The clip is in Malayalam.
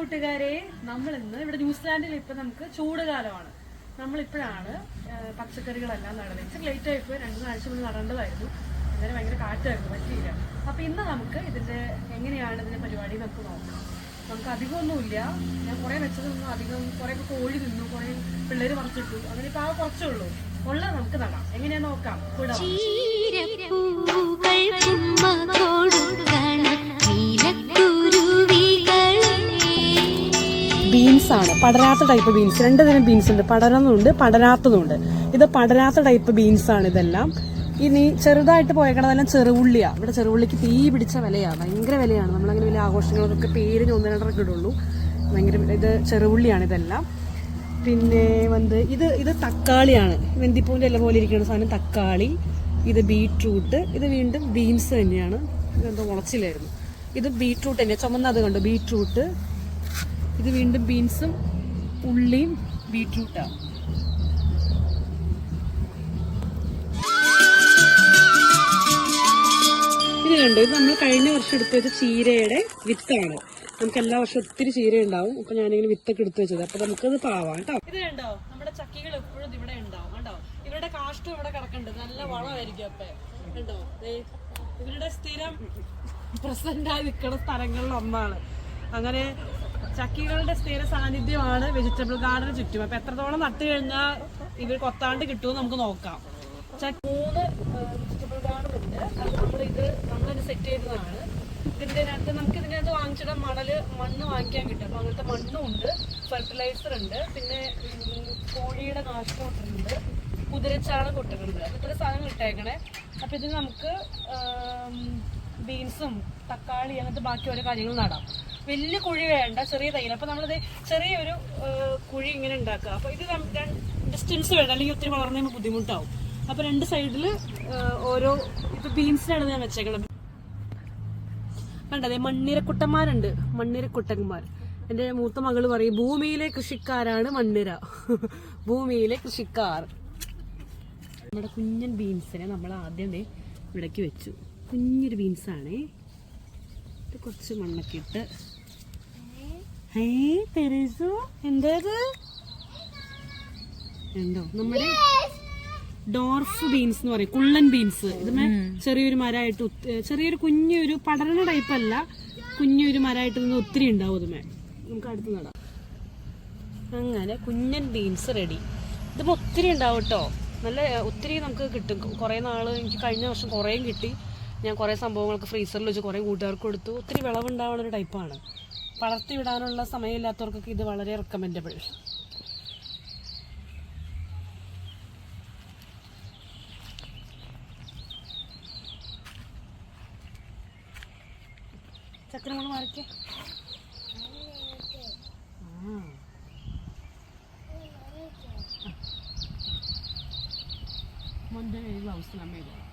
കൂട്ടുകാരെ, നമ്മൾ ഇന്ന് ഇവിടെ ന്യൂസിലാൻഡിൽ ഇപ്പൊ നമുക്ക് ചൂടുകാലമാണ്. നമ്മളിപ്പോഴാണ് പച്ചക്കറികളെല്ലാം നടന്നത്. ലേറ്റ് ആയിപ്പോയി, 2-3 ആഴ്ച മുന്നേ നടേണ്ടതായിരുന്നു. അങ്ങനെ ഭയങ്കര കാറ്റായിരുന്നു, പറ്റിയില്ല. അപ്പൊ ഇന്ന് നമുക്ക് ഇതിന്റെ എങ്ങനെയാണ് ഇതിന്റെ പരിപാടി നമുക്ക് നോക്കാം. നമുക്ക് അധികമൊന്നുമില്ല, ഞാൻ കുറെ വെച്ചതൊന്നും അധികം, കുറെ കോഴി തിന്നു, കുറെ പിള്ളേര് പറിച്ചിട്ടു, അങ്ങനെ ഇപ്പൊ ആ കുറച്ചേ ഉള്ളൂ. ഉള്ളത് നമുക്ക് നടാം. എങ്ങനെയാ നോക്കാം. ബീൻസ് ആണ്, പടരാത്ത ടൈപ്പ് ബീൻസ്. 2 തരം ബീൻസ് ഉണ്ട്, പടരുന്നുണ്ട് പടരാത്തതുണ്ട്. ഇത് പടരാത്ത ടൈപ്പ് ബീൻസ് ആണ് ഇതെല്ലാം. ഇനി ചെറുതായിട്ട് പോയേക്കണതെല്ലാം ചെറുള്ളിയാ. ഇവിടെ ചെറുള്ളിക്ക് തീ പിടിച്ച വിലയാണ്, ഭയങ്കര വിലയാണ്. നമ്മളങ്ങനെ വലിയ ആഘോഷങ്ങളൊക്കെ പേരിന് 1-2 ഇടുള്ളൂ. ഭയങ്കര ഇത് ചെറുള്ളിയാണ് ഇതെല്ലാം. പിന്നെ ഇത് തക്കാളിയാണ്, വെന്തിപ്പൂവിൻ്റെ ഇല പോലെ ഇരിക്കുന്ന സാധനം തക്കാളി. ഇത് ബീട്രൂട്ട്. ഇത് വീണ്ടും ബീൻസ് തന്നെയാണ്. ഇതെന്തോ മുളച്ചില്ലായിരുന്നു. ഇത് ബീട്രൂട്ട് തന്നെയാണ്, ചുമന്നത് കണ്ടു, ബീട്രൂട്ട്. ഇത് വീണ്ടും ബീൻസും ഉള്ളിയും ബീട്രൂട്ടാണ്. ഇത് കണ്ടു, ഇത് നമ്മൾ കഴിഞ്ഞ വർഷം എടുത്തു വെച്ച ചീരയുടെ വിത്താണ്. നമുക്ക് എല്ലാ വർഷവും ഒത്തിരി ചീര ഉണ്ടാവും. അപ്പൊ ഞാനിങ്ങനെ വിത്തൊക്കെ എടുത്തു വെച്ചത്. അപ്പൊ നമുക്കത് പാവാം കേട്ടോ. ഇത് കണ്ടോ, നമ്മുടെ ചക്കികൾ എപ്പോഴും ഇവിടെ ഉണ്ടാവും കേട്ടോ. ഇവരുടെ കാഷ്ടം ഇവിടെ കിടക്കുന്നുണ്ട്, നല്ല വളമായിരിക്കും. അപ്പൊ കണ്ടോ, ഇവരുടെ സ്ഥിരം പ്രസന്റായി നിൽക്കുന്ന സ്ഥലങ്ങളിൽ ഒന്നാണ്. അങ്ങനെ ചക്കികളുടെ സ്ഥിര സാന്നിധ്യമാണ് വെജിറ്റബിൾ ഗാർഡന് ചുറ്റും. അപ്പൊ എത്രത്തോളം നട്ട് കഴിഞ്ഞാൽ ഇവർ കൊത്താണ്ട് കിട്ടുമെന്ന് നമുക്ക് നോക്കാം. 3 വെജിറ്റബിൾ ഗാർഡൻ ഉണ്ട്. അത് നമ്മളിത് സെറ്റ് ചെയ്തതാണ്. നമുക്ക് ഇതിൻ്റെ അകത്ത് വാങ്ങിച്ചിട മണ്ണ് വാങ്ങിക്കാൻ കിട്ടും. അപ്പൊ അങ്ങനത്തെ മണ്ണും ഉണ്ട്, ഫെർട്ടിലൈസർ ഉണ്ട്, പിന്നെ കോഴിയുടെ കാഷ്ടം ഇട്ടിട്ടുണ്ട്, കുതിരച്ചാണകം ഇട്ടിട്ടുണ്ട്. അപ്പൊ ഇത്ര സാധനങ്ങൾ ഇട്ടേക്കണേ. അപ്പൊ ഇതിന് നമുക്ക് ബീൻസും തക്കാളി അങ്ങനത്തെ ബാക്കി ഓരോ കാര്യങ്ങൾ നടാം. വലിയ കുഴി വേണ്ട, ചെറിയ തൈല. അപ്പൊ നമ്മളിത് ചെറിയൊരു കുഴി ഇങ്ങനെ ഉണ്ടാക്കുക. അപ്പൊ ഇത് ഡിസ്റ്റൻസ് വേണ്ട, അല്ലെങ്കിൽ ഒത്തിരി വളർന്നു ബുദ്ധിമുട്ടാവും. അപ്പൊ 2 സൈഡിൽ ഓരോ, ഇപ്പൊ ബീൻസിനാണ് ഞാൻ വെച്ചേക്കണം. കണ്ടതേ മണ്ണിരക്കുട്ടന്മാരുണ്ട്, മണ്ണിരക്കുട്ടന്മാർ. എൻ്റെ മൂത്ത മകള് പറയും ഭൂമിയിലെ കൃഷിക്കാരാണ് മണ്ണിര, ഭൂമിയിലെ കൃഷിക്കാർ. നമ്മുടെ കുഞ്ഞൻ ബീൻസിനെ നമ്മൾ ആദ്യം ഇവിടേക്ക് വെച്ചു. കുഞ്ഞൊരു ബീൻസാണേ. ഇത് കുറച്ച് മണ്ണൊക്കെ ഇട്ട്. എന്തേത് ഉണ്ടോ, നമ്മുടെ ഡോർഫ് ബീൻസ് എന്ന് പറയും, കുള്ളൻ ബീൻസ്. ഇതിന് ചെറിയൊരു മരമായിട്ട്, ചെറിയൊരു കുഞ്ഞൊരു പടരണ ടൈപ്പ് അല്ല, കുഞ്ഞൊരു മരമായിട്ട് നിന്ന് ഒത്തിരി ഉണ്ടാവും. ഇതുമേ നമുക്ക് അടുത്ത് നടാം. അങ്ങനെ കുഞ്ഞൻ ബീൻസ് റെഡി. ഇതിപ്പോ ഒത്തിരി ഉണ്ടാവും കേട്ടോ, നല്ല ഒത്തിരി നമുക്ക് കിട്ടും. കുറെ നാള് എനിക്ക് കഴിഞ്ഞ വർഷം കുറേയും കിട്ടി. ഞാൻ കുറെ സംഭവങ്ങൾക്ക് ഫ്രീസറിൽ വെച്ച് കുറെ കൂട്ടുകാർക്ക് കൊടുത്തു. ഒത്തിരി വിളവുണ്ടാവുന്ന ഒരു ടൈപ്പാണ്. വളർത്തി വിടാനുള്ള സമയമില്ലാത്തവർക്കൊക്കെ ഇത് വളരെ റെക്കമെൻഡബിൾ. ചക്കര നമ്മൾ മാറിക്കേ. മുൻപേ ഗ്ലൗസ് നമ്മ ഇതോളം